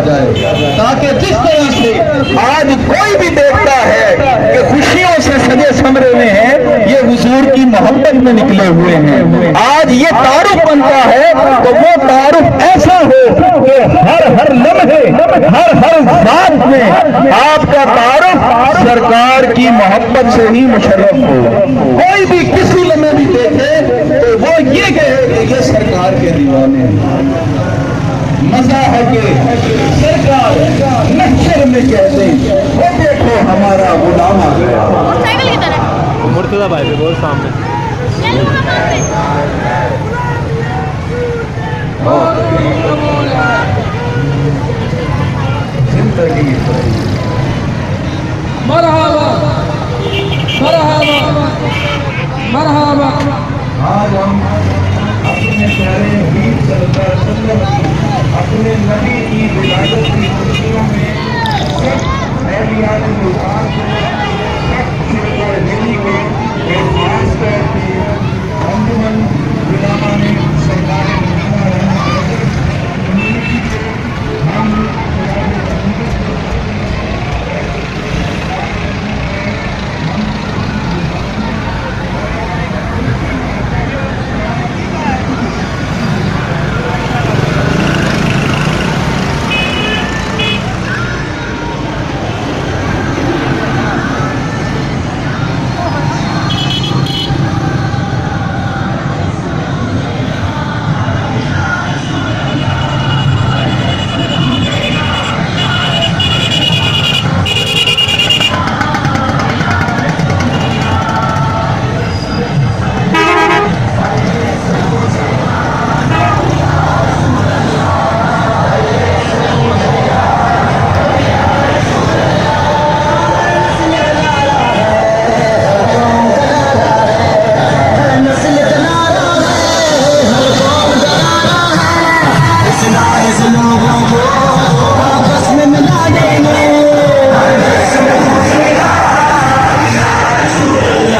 جائے، تاکہ جس طرح سے آج کوئی بھی دیکھتا ہے کہ خوشیوں سے سجے سمرے میں ہیں، یہ حضور کی محبت میں نکلے ہوئے ہیں، آج یہ تعارف بنتا ہے تو وہ تعارف ایسا ہو کہ ہر لمحے ہر ذات میں آپ کا تعارف سرکار کی محبت سے ہی مشرف ہو۔ کوئی بھی کسی لمحے بھی دیکھے تو وہ یہ کہے کہ یہ سرکار کے دیوانے ہیں۔ مزہ ہے کہ سرکار محشر میں کہتے ہیں وہ دیکھو ہمارا غلام آ گیا۔ مرتضی بھائی بھی بہت سامنے زندگی مرحبا مرحبا مرحبا۔ آج ہم اپنے پیارے حبیب صلی اللہ